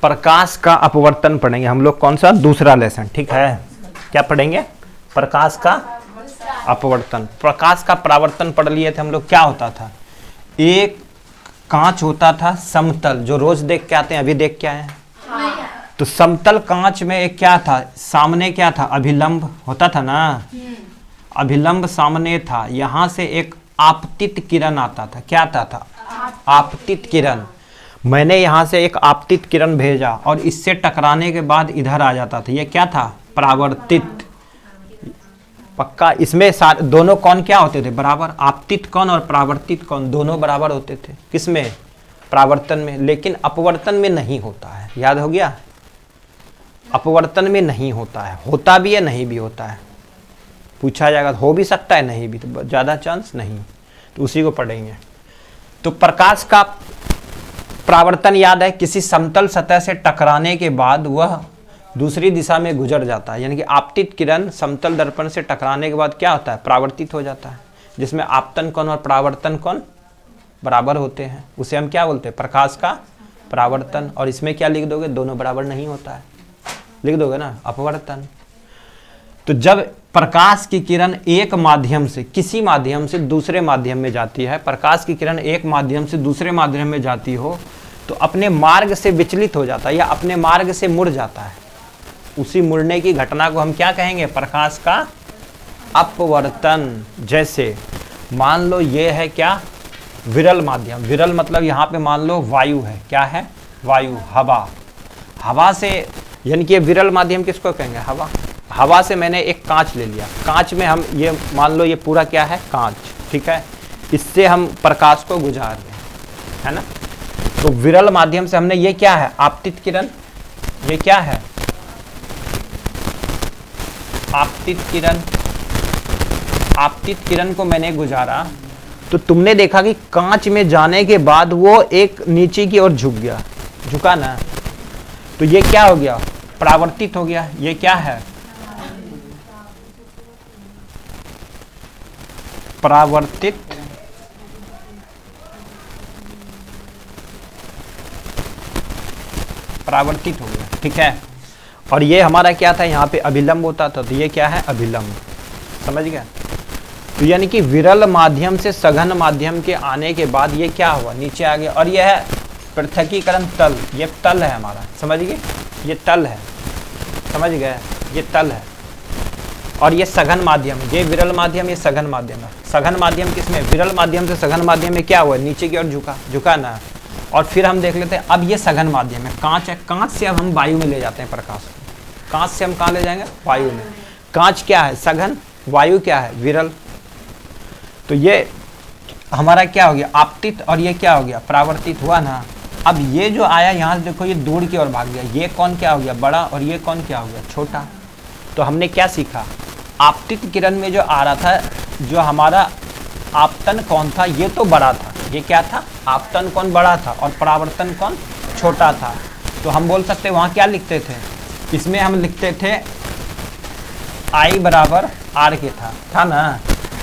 प्रकाश का अपवर्तन पढ़ेंगे हम लोग। कौन सा? दूसरा लेसन। ठीक है, क्या पढ़ेंगे? प्रकाश का अपवर्तन। प्रकाश का परावर्तन पढ़ लिए थे हम लोग। क्या होता था? एक कांच होता था समतल, जो रोज देख के आते हैं, अभी देख के आए हैं। तो समतल कांच में एक क्या था? सामने क्या था? अभिलंब होता था ना, अभिलंब सामने था। यहां से एक आपतित किरण आता था। क्या आता था? आपतित किरण। मैंने यहां से एक आपतित किरण भेजा और इससे टकराने के बाद इधर आ जाता था। ये क्या था? परावर्तित। पक्का। इसमें दोनों कौन क्या होते थे? बराबर। आपतित कौन और परावर्तित कौन? दोनों बराबर होते थे। किसमें? परावर्तन में। लेकिन अपवर्तन में नहीं होता है। याद हो गया? अपवर्तन में नहीं होता है। होता भी है, नहीं भी होता है। पूछा जाएगा हो भी सकता है, नहीं भी, तो ज्यादा चांस नहीं। तो उसी को पढ़ेंगे। तो प्रकाश का परावर्तन याद है, किसी समतल सतह से टकराने के बाद वह दूसरी दिशा में गुजर जाता है। यानी कि आपतित किरण समतल दर्पण से टकराने के बाद क्या होता है? परावर्तित हो जाता है, जिसमें आपतन कोण और परावर्तन कोण बराबर होते हैं। उसे हम क्या बोलते हैं? प्रकाश का परावर्तन। और इसमें क्या लिख दोगे? दोनों बराबर नहीं होता है, लिख दोगे ना, अपवर्तन। तो जब प्रकाश की किरण एक माध्यम से, किसी माध्यम से दूसरे माध्यम में जाती है, प्रकाश की किरण एक माध्यम से दूसरे माध्यम में जाती हो, तो अपने मार्ग से विचलित हो जाता है या अपने मार्ग से मुड़ जाता है। उसी मुड़ने की घटना को हम क्या कहेंगे? प्रकाश का अपवर्तन। जैसे मान लो ये है क्या? विरल माध्यम। विरल मतलब यहाँ पे मान लो वायु है। क्या है? वायु, हवा। हवा से, यानी कि विरल माध्यम किसको कहेंगे? हवा। हवा से मैंने एक कांच ले लिया, कांच में हम ये मान लो ये पूरा क्या है? कांच। ठीक है, इससे हम प्रकाश को गुजार रहे हैं, है ना। तो विरल माध्यम से हमने ये क्या है? आपतित किरण। ये क्या है? आपतित किरण। आपतित किरण को मैंने गुजारा, तो तुमने देखा कि कांच में जाने के बाद वो एक नीचे की ओर झुक गया, झुका ना, तो ये क्या हो गया? परावर्तित हो गया। ये क्या है? परावर्तित। परावर्तित हो गया। ठीक है, और ये हमारा क्या था? यहाँ पे अभिलंब होता था, तो ये क्या है? अभिलंब। समझ गया? तो यानी कि विरल माध्यम से सघन माध्यम के आने के बाद ये क्या हुआ? नीचे आ गया। और ये है पृथकीकरण तल। ये तल है हमारा, समझ गए? ये तल है, समझ गए? ये तल है। और ये सघन माध्यम, ये विरल माध्यम, ये सघन माध्यम है। सघन माध्यम किसमें? विरल माध्यम से सघन माध्यम में क्या हुआ? नीचे की ओर झुका, झुका ना। और फिर हम देख लेते हैं, अब ये सघन माध्यम है, कांच है। कांच से अब हम वायु में ले जाते हैं प्रकाश को। कांच से हम कहाँ ले जाएंगे? वायु में। कांच क्या है? सघन। वायु क्या है? विरल। तो ये हमारा क्या हो गया? आपतित। और ये क्या हो गया? परावर्तित हुआ ना। अब ये जो आया यहाँ से देखो, ये दूर की ओर भाग गया। ये कौन क्या हो गया? बड़ा। और ये कौन क्या हो गया? छोटा। तो हमने क्या सीखा? आपतित किरण में जो आ रहा था, जो हमारा आपतन कौन था, ये तो बड़ा था। ये क्या था? आपतन कौन बड़ा था और परावर्तन कौन छोटा था। तो हम बोल सकते वहाँ क्या लिखते थे? इसमें हम लिखते थे I बराबर R के था ना।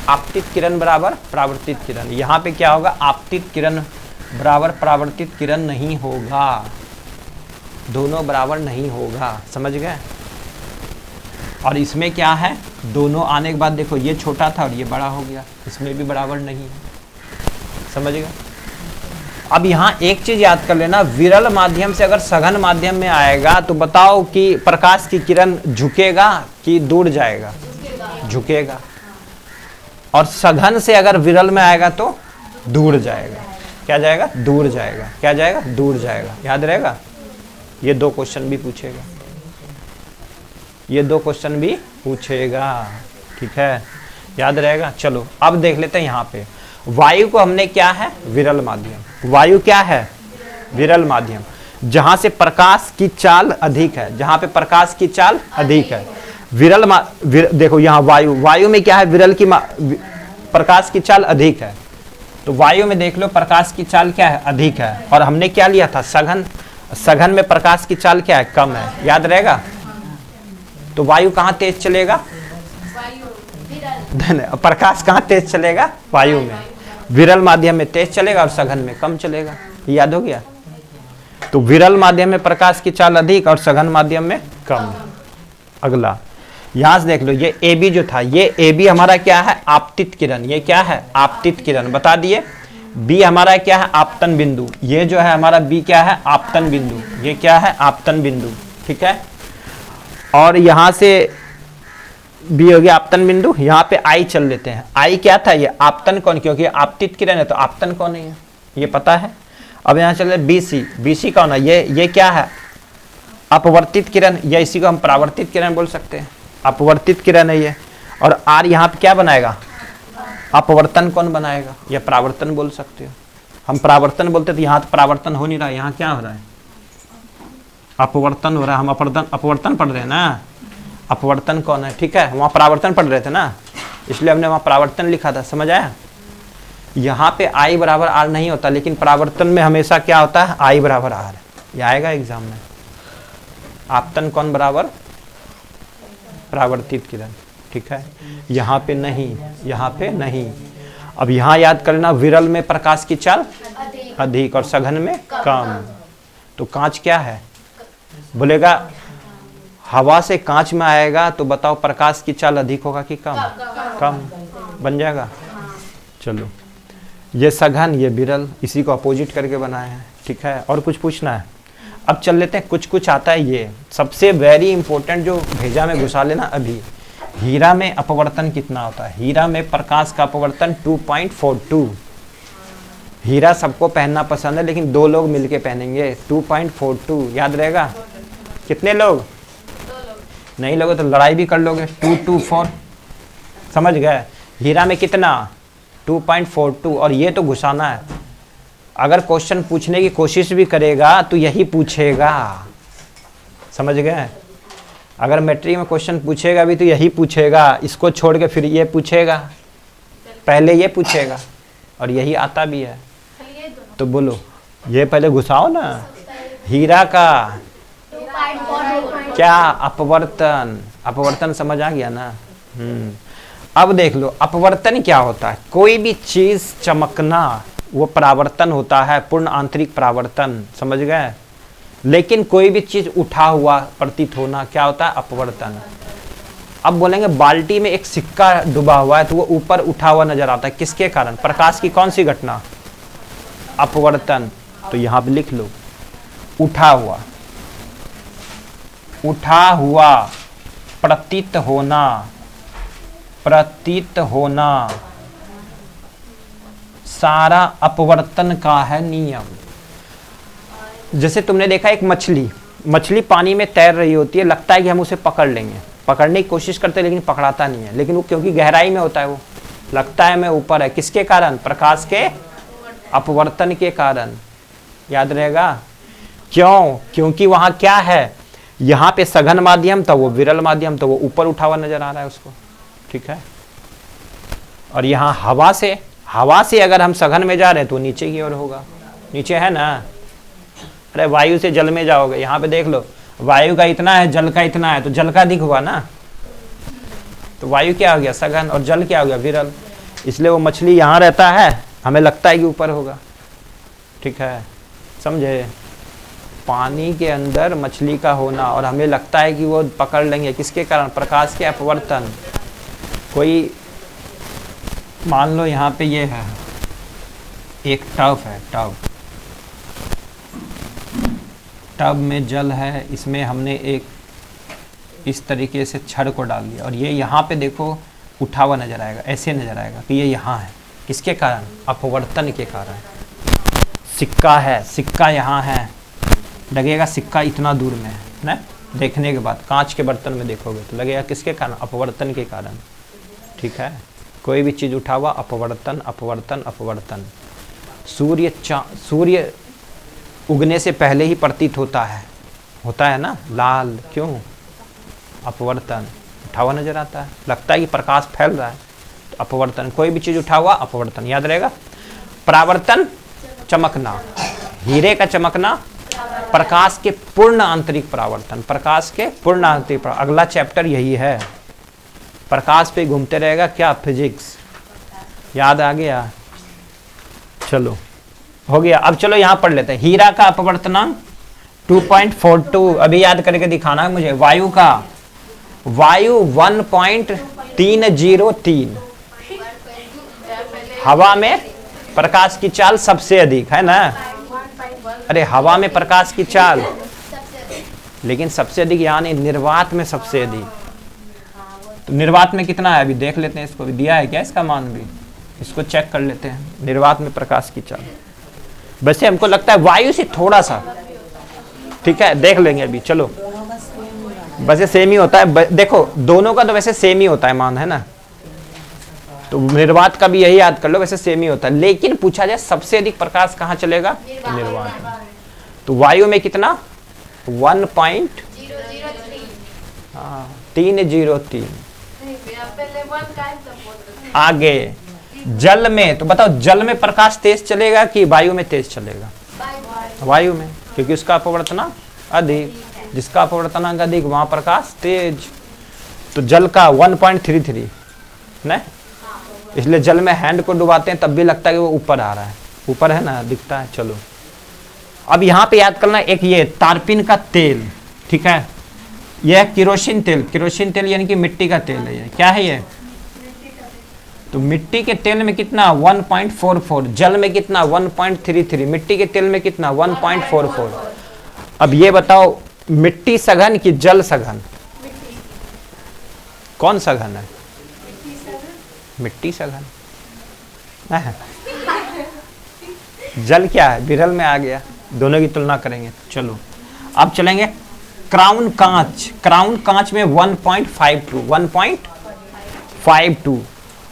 आपतित किरण बराबर परावर्तित किरण। यहाँ पे क्या होगा? आपतित किरण बराबर परावर्तित किरण नहीं होगा, दोनों बराबर नहीं होगा। समझ गए? और इसमें क्या है? दोनों आने के बाद देखो, ये छोटा था और ये बड़ा हो गया, इसमें भी बराबर नहीं है। समझ गए? अब यहाँ एक चीज याद कर लेना, विरल माध्यम से अगर सघन माध्यम में आएगा तो बताओ कि प्रकाश की किरण झुकेगा कि दूर जाएगा? झुकेगा। और सघन से अगर विरल में आएगा तो दूर जाएगा। क्या जाएगा? दूर जाएगा। क्या जाएगा? दूर जाएगा। याद रहेगा? ये दो क्वेश्चन भी पूछेगा, ये दो क्वेश्चन भी पूछेगा। ठीक है, याद रहेगा? चलो अब देख लेते हैं। यहाँ पे वायु को हमने क्या है? विरल माध्यम। वायु क्या है? विरल माध्यम, जहां से प्रकाश की चाल अधिक है, जहां पे प्रकाश की चाल अधिक है। देखो यहाँ वायु, वायु में क्या है? विरल की प्रकाश की चाल अधिक है। तो वायु में देख लो प्रकाश की चाल क्या है? अधिक है। और हमने क्या लिया था? सघन। सघन में प्रकाश की चाल क्या है? कम है। याद रहेगा? तो वायु कहाँ तेज चलेगा? प्रकाश कहाँ तेज चलेगा? वायु में। विरल माध्यम में तेज चलेगा और सघन में कम चलेगा। याद हो गया? तो विरल माध्यम में प्रकाश की चाल अधिक और सघन माध्यम में कम। अगला यहां से देख लो, ये ए बी जो था, ये ए बी हमारा क्या है? आपतित किरण। ये क्या है? आपतित किरण, बता दिए। बी हमारा क्या है? आपतन बिंदु। ये जो है हमारा बी क्या है? आपतन बिंदु। ये क्या है? आपतन बिंदु। ठीक है। और यहां से बी हो गया आपतन बिंदु। यहाँ पे आई चल लेते हैं। आई क्या था? ये आपतन कोण, क्योंकि आपतित किरण है तो आपतन कोण नहीं है, ये पता है। अब यहाँ चले बी सी। बी सी कौन है? ये क्या है? अपवर्तित किरण, या इसी को हम परावर्तित किरण बोल सकते हैं। अपवर्तित किरण है ये। और आर यहाँ पे क्या बनाएगा? अपवर्तन कोण बनाएगा, या परावर्तन बोल सकते हो। हम परावर्तन बोलते तो यहाँ तो परावर्तन हो नहीं रहा है, यहाँ क्या हो रहा है? अपवर्तन हो रहा है। हम अपवर्तन पढ़ रहे हैं ना, अपवर्तन कौन है? ठीक है, वहाँ परावर्तन पढ़ रहे थे ना, इसलिए हमने वहाँ परावर्तन लिखा था, समझ आया। यहाँ पे आई बराबर आर नहीं होता, लेकिन परावर्तन में हमेशा क्या होता है? आई बराबर आर। ये आएगा एग्जाम में। आपतन कौन बराबर परावर्तित किरण। ठीक है, यहाँ पे नहीं, यहाँ पे नहीं। अब यहाँ याद करना, विरल में प्रकाश की चाल अधिक और सघन में कम। तो कांच क्या है? बोलेगा हवा से कांच में आएगा, तो बताओ प्रकाश की चाल अधिक होगा कि कम? कम बन जाएगा। चलो, ये सघन, ये विरल, इसी को अपोजिट करके बनाए हैं। ठीक है, और कुछ पूछना है? अब चल लेते हैं, कुछ कुछ आता है। ये सबसे वेरी इंपॉर्टेंट जो भेजा में घुसा लेना अभी। हीरा में अपवर्तन कितना होता है? हीरा में प्रकाश का अपवर्तन 2.42। हीरा सबको पहनना पसंद है, लेकिन दो लोग मिलके पहनेंगे। 2.42 याद रहेगा। कितने लोग? नहीं लोगे तो लड़ाई भी कर लोगे। 224 समझ गए। हीरा में कितना? 2.42। और ये तो घुसाना है। अगर क्वेश्चन पूछने की कोशिश भी करेगा तो यही पूछेगा, समझ गए। अगर मैट्रिक में क्वेश्चन पूछेगा भी तो यही पूछेगा, इसको छोड़ के फिर ये पूछेगा, पहले ये पूछेगा, और यही आता भी है। तो बोलो, ये पहले घुसाओ ना। हीरा का क्या? अपवर्तन। अपवर्तन समझ आ गया ना। अब देख लो, अपवर्तन क्या होता है? कोई भी चीज चमकना, वो परावर्तन होता है, पूर्ण आंतरिक परावर्तन, समझ गए। लेकिन कोई भी चीज उठा हुआ प्रतीत होना क्या होता है? अपवर्तन। अब बोलेंगे बाल्टी में एक सिक्का डूबा हुआ है, तो वो ऊपर उठा हुआ नजर आता है, किसके कारण? प्रकाश की कौन सी घटना? अपवर्तन। तो यहां पे लिख लो, उठा हुआ, उठा हुआ, प्रतीत होना, प्रतीत होना, सारा अपवर्तन का है नियम। जैसे तुमने देखा एक मछली पानी में तैर रही होती है, लगता है कि हम उसे पकड़ लेंगे, पकड़ने की कोशिश करते हैं, लेकिन पकड़ाता नहीं है। लेकिन वो क्योंकि गहराई में होता है, वो लगता है मैं ऊपर है, किसके कारण? प्रकाश के अपवर्तन के कारण। याद रहेगा। क्यों? क्योंकि वहां क्या है? यहाँ पे सघन माध्यम था, वो विरल माध्यम, तो वो ऊपर उठा हुआ नजर आ रहा है उसको। ठीक है। और यहाँ हवा से अगर हम सघन में जा रहे हैं तो नीचे की ओर होगा, नीचे है ना। अरे वायु से जल में जाओगे, यहाँ पे देख लो, वायु का इतना है, जल का इतना है, तो जल का अधिक हुआ ना। तो वायु क्या हो गया? सघन, और जल क्या हो गया? विरल। इसलिए वो मछली यहाँ रहता है, हमें लगता है कि ऊपर होगा। ठीक है, समझे। पानी के अंदर मछली का होना और हमें लगता है कि वो पकड़ लेंगे, किसके कारण? प्रकाश के अपवर्तन। कोई मान लो यहाँ पे ये है, एक टब है, टब में जल है, इसमें हमने एक इस तरीके से छड़ को डाल दिया, और ये यहाँ पे देखो उठा हुआ नजर आएगा, ऐसे नजर आएगा कि ये यहाँ है, किसके कारण? अपवर्तन के कारण। सिक्का है, सिक्का यहाँ है, लगेगा सिक्का इतना दूर में है ना। देखने के बाद कांच के बर्तन में देखोगे तो लगेगा किसके कारण? अपवर्तन के कारण। ठीक है, कोई भी चीज उठा हुआ, अपवर्तन, अपवर्तन, अपवर्तन। सूर्य उगने से पहले ही प्रतीत होता है ना लाल, क्यों? अपवर्तन, उठा हुआ नजर आता है, लगता है कि प्रकाश फैल रहा है, तो अपवर्तन। कोई भी चीज उठा हुआ, अपवर्तन। याद रहेगा। परावर्तन, चमकना, हीरे का चमकना, प्रकाश के पूर्ण आंतरिक परावर्तन, प्रकाश के पूर्ण आंतरिक। अगला चैप्टर यही है, प्रकाश पे घूमते रहेगा क्या? फिजिक्स। याद आ गया? चलो हो गया। अब चलो यहां पढ़ लेते हैं। हीरा का अपवर्तनांक 2.42 अभी याद करके दिखाना है मुझे। वायु का, वायु 1.303, हवा में प्रकाश की चाल सबसे अधिक है ना। अरे हवा में प्रकाश की चाल, लेकिन सबसे अधिक यानी निर्वात में सबसे अधिक। तो निर्वात में कितना है अभी देख लेते हैं, इसको भी दिया है क्या इसका मान भी, इसको चेक कर लेते हैं। निर्वात में प्रकाश की चाल वैसे हमको लगता है वायु से थोड़ा सा, ठीक है देख लेंगे अभी, चलो वैसे सेम ही होता है। देखो दोनों का तो वैसे सेम ही होता है मान, है ना। तो निर्वात का भी यही याद कर लो, वैसे सेम ही होता है। लेकिन पूछा जाए सबसे अधिक प्रकाश कहाँ चलेगा, निर्वात में। तो वायु में कितना 1.303। आगे जल में, तो बताओ जल में प्रकाश तेज चलेगा कि वायु में तेज चलेगा, वायु में, क्योंकि उसका अपवर्तनांक अधिक, जिसका अपवर्तनांक अधिक वहां प्रकाश तेज। तो जल का 1.33 ना, इसलिए जल में हैंड को डुबाते हैं तब भी लगता है कि वो ऊपर आ रहा है, ऊपर है ना दिखता है। चलो अब यहाँ पे याद करना, एक ये तारपीन का तेल, ठीक है, यह केरोसिन तेल, केरोसिन तेल यानी कि मिट्टी का तेल है। ये क्या है ये, तो मिट्टी के तेल में कितना 1.44, जल में कितना 1.33, मिट्टी के तेल में कितना 1.44। अब ये बताओ मिट्टी सघन कि जल सघन, कौन सघन है, मिट्टी सघन। जल क्या है, विरल में आ गया, दोनों की तुलना करेंगे। चलो अब चलेंगे क्राउन कांच, क्राउन कांच में 1.52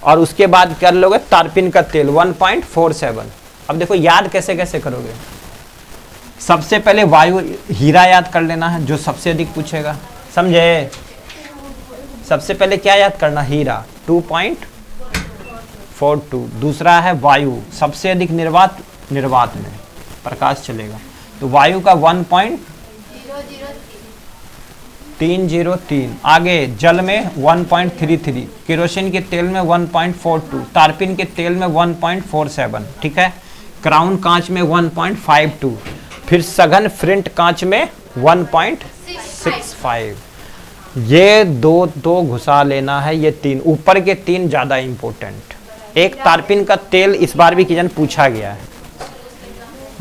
और उसके बाद कर लोगे तारपीन का तेल 1.47। अब देखो याद कैसे कैसे करोगे, सबसे पहले वायु हीरा याद कर लेना है जो सबसे अधिक पूछेगा, समझे। सबसे पहले क्या याद करना, हीरा 2.42। दूसरा है वायु, सबसे अधिक निर्वात, निर्वात में प्रकाश चलेगा, तो वायु का 1.303। आगे जल में 1.33, केरोसिन के तेल में 1.42, तारपीन के तेल में 1.47, ठीक है। क्राउन कांच में 1.52, फिर सघन फ्रिंट कांच में 1.65। ये दो घुसा लेना है, ये तीन, ऊपर के तीन ज्यादा इंपॉर्टेंट। एक तारपीन का तेल इस बार भी किजन पूछा गया है,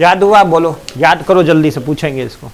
याद हुआ, बोलो याद करो जल्दी से, पूछेंगे इसको।